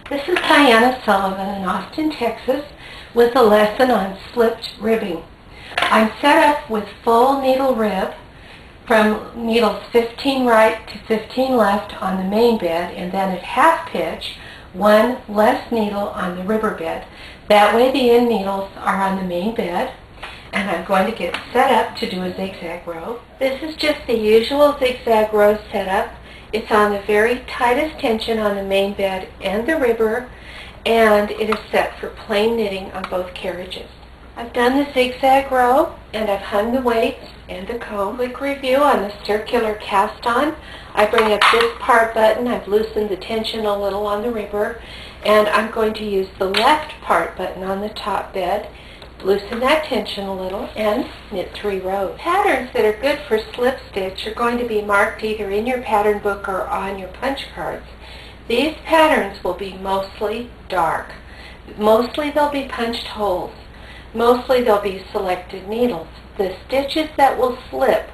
This is Diana Sullivan in Austin, Texas, with a lesson on slipped ribbing. I'm set up with full needle rib from needles 15 right to 15 left on the main bed, and then at half pitch, one less needle on the ribber bed. That way the end needles are on the main bed, and I'm going to get set up to do a zigzag row. This is just the usual zigzag row setup. It's on the very tightest tension on the main bed and the ribber, and it is set for plain knitting on both carriages. I've done the zigzag row, and I've hung the weights and a comb. Quick review on the circular cast on. I bring up this part button. I've loosened the tension a little on the ribber, and I'm going to use the left part button on the top bed. Loosen that tension a little and knit 3 rows. Patterns that are good for slip stitch are going to be marked either in your pattern book or on your punch cards. These patterns will be mostly dark. Mostly they'll be punched holes. Mostly they'll be selected needles. The stitches that will slip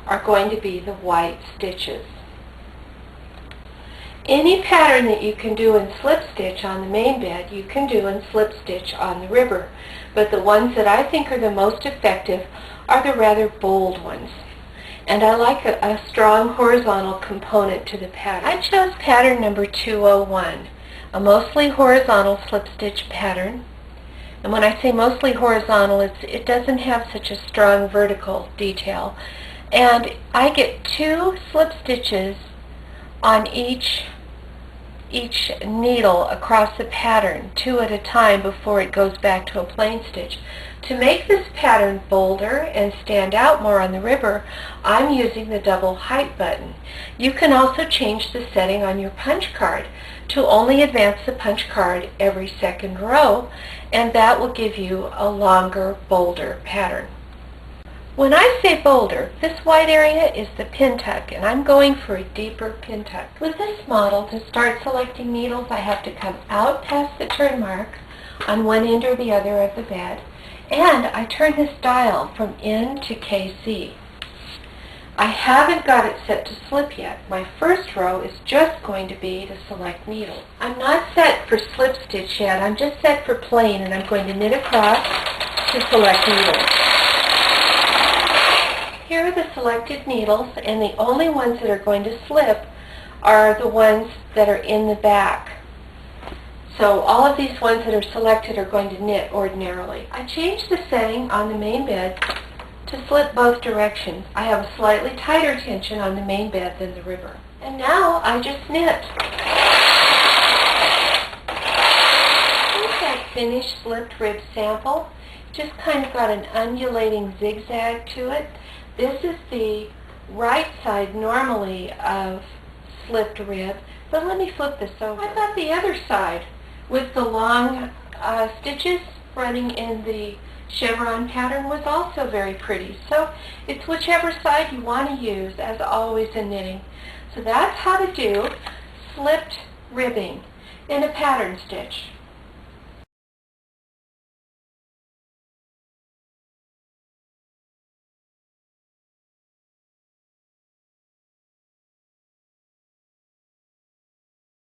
are going to be the white stitches. Any pattern that you can do in slip stitch on the main bed, you can do in slip stitch on the ribber. But the ones that I think are the most effective are the rather bold ones. And I like a strong horizontal component to the pattern. I chose pattern number 201, a mostly horizontal slip stitch pattern. And when I say mostly horizontal, it doesn't have such a strong vertical detail. And I get 2 slip stitches on each needle across the pattern, 2 at a time before it goes back to a plain stitch. To make this pattern bolder and stand out more on the ribber, I'm using the double height button. You can also change the setting on your punch card to only advance the punch card every second row, and that will give you a longer, bolder pattern. When I say bolder, this white area is the pin tuck, and I'm going for a deeper pin tuck. With this model, to start selecting needles, I have to come out past the turn mark on one end or the other of the bed, and I turn this dial from N to KC. I haven't got it set to slip yet. My first row is just going to be to select needles. I'm not set for slip stitch yet. I'm just set for plain, and I'm going to knit across to select needles. Here are the selected needles, and the only ones that are going to slip are the ones that are in the back. So all of these ones that are selected are going to knit ordinarily. I changed the setting on the main bed to slip both directions. I have a slightly tighter tension on the main bed than the ribber. And now I just knit. Here's that finished slipped rib sample. Just kind of got an undulating zigzag to it. This is the right side normally of slipped rib, but let me flip this over. I thought the other side with the long stitches running in the chevron pattern was also very pretty. So it's whichever side you want to use, as always in knitting. So that's how to do slipped ribbing in a pattern stitch.